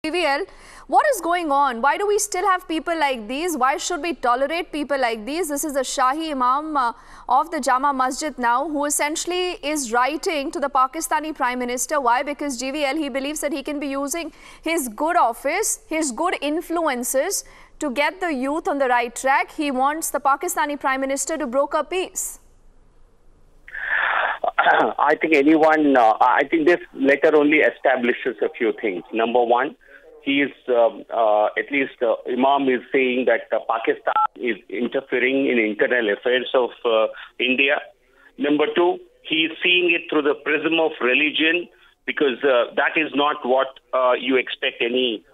JVL, what is going on? Why do we still have people like these? Why should we tolerate people like these? This is the Shahi Imam of the Jama Masjid now, who essentially is writing to the Pakistani Prime Minister. Why? Because JVL, he believes that he can be using his good office, his good influences to get the youth on the right track. He wants the Pakistani Prime Minister to broker peace. I think I think this letter only establishes a few things. Number one, he is, Imam is saying that Pakistan is interfering in internal affairs of India. Number two, he is seeing it through the prism of religion, because that is not what you expect any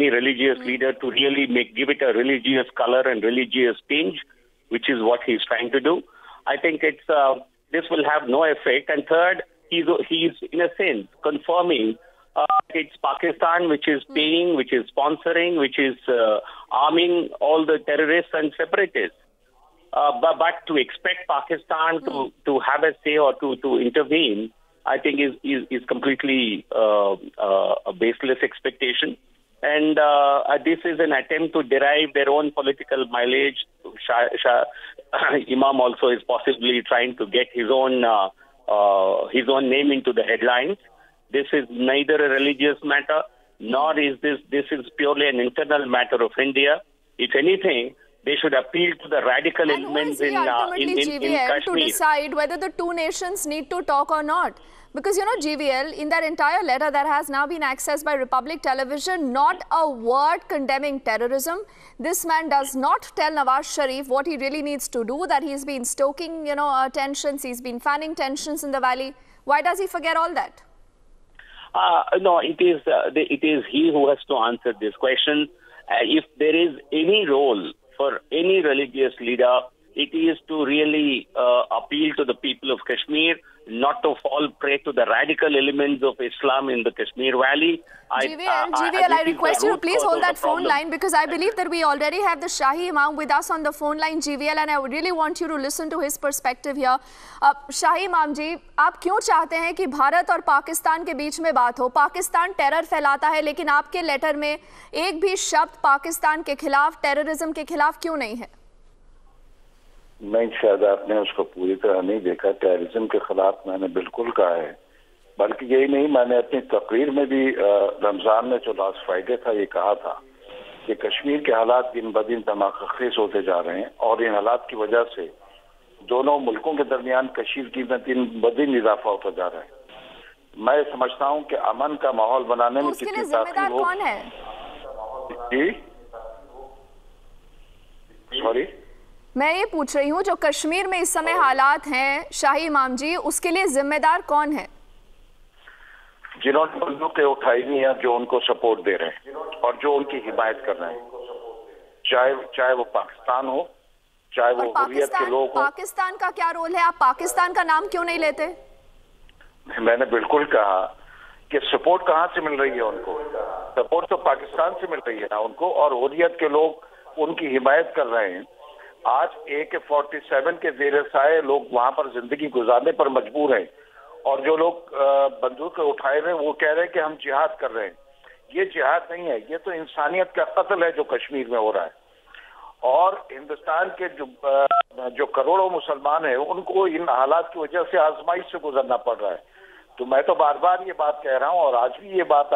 religious leader to really give it a religious color and religious tinge, which is what he's trying to do. I think this will have no effect. And third, he's in a sense confirming it's Pakistan which is paying, which is sponsoring, which is arming all the terrorists and separatists. But to expect Pakistan to have a say or to intervene, I think is completely a baseless expectation. And this is an attempt to derive their own political mileage. Imam also is possibly trying to get his own name into the headlines. This is neither a religious matter, nor is this is purely an internal matter of India. If anything, they should appeal to the radical elements in Kashmir to decide whether the two nations need to talk or not. Because, JVL, in that entire letter that has now been accessed by Republic Television, not a word condemning terrorism. This man does not tell Nawaz Sharif what he really needs to do, that he's been stoking, tensions, he's been fanning tensions in the valley. Why does he forget all that? No, it is he who has to answer this question. If there is any role for any religious leader, it is to really appeal to the people of Kashmir, not to fall prey to the radical elements of Islam in the Kashmir Valley. JVL, I request you to please hold that phone line, because I believe that we already have the Shahi Imam with us on the phone line, JVL, and I would really want you to listen to his perspective here. Shahi Imam ji, आप क्यों चाहते हैं कि भारत और पाकिस्तान के बीच में बात हो? पाकिस्तान टेरर फैलाता है, लेकिन आपके लेटर में एक भी शब्द पाकिस्तान के खिलाफ, टेररिज्म के खिलाफ क्यों नहीं है? नहीं, शायद आपने उसको पूरी तरह नहीं देखा। टेररिज्म के खिलाफ मैंने बिल्कुल कहा है, बल्कि यही नहीं, मैंने अपनी तकरीर में भी रमजान में जो लास्ट फ्राइडे था ये कहा था कि कश्मीर के हालात दिन ब दिन तमाखीज होते जा रहे हैं, और इन हालात की वजह से दोनों मुल्कों के दरमियान कशीदगी में दिन ब दिन इजाफा होता जा रहा है। मैं समझता हूँ कि अमन का माहौल बनाने में कितनी तासीर हो। जी सॉरी, मैं ये पूछ रही हूँ, जो कश्मीर में इस समय हालात हैं शाही इमाम जी, उसके लिए जिम्मेदार कौन है? जिन्होंने बंदूकें उठाई हुई हैं, जो उनको सपोर्ट दे रहे हैं और जो उनकी हिमायत कर रहे हैं, चाहे वो पाकिस्तान हो, चाहे वो हुर्रियत के लोग हो। पाकिस्तान का क्या रोल है? आप पाकिस्तान का नाम क्यों नहीं लेते? मैंने बिल्कुल कहा कि सपोर्ट कहाँ से मिल रही है उनको? सपोर्ट तो पाकिस्तान से मिल रही है ना उनको, और हुर्रियत के लोग उनकी हिमायत कर रहे हैं। आज AK-47 के ज़ेरे साए लोग वहां पर जिंदगी गुजारने पर मजबूर हैं, और जो लोग बंदूक उठाए हुए वो कह रहे हैं कि हम जिहाद कर रहे हैं। ये जिहाद नहीं है, ये तो इंसानियत का कत्ल है जो कश्मीर में हो रहा है। और हिंदुस्तान के जो करोड़ों मुसलमान हैं उनको इन हालात की वजह से आजमाइश से गुजरना पड़ रहा है। तो मैं तो बार बार ये बात कह रहा हूँ, और आज भी ये बात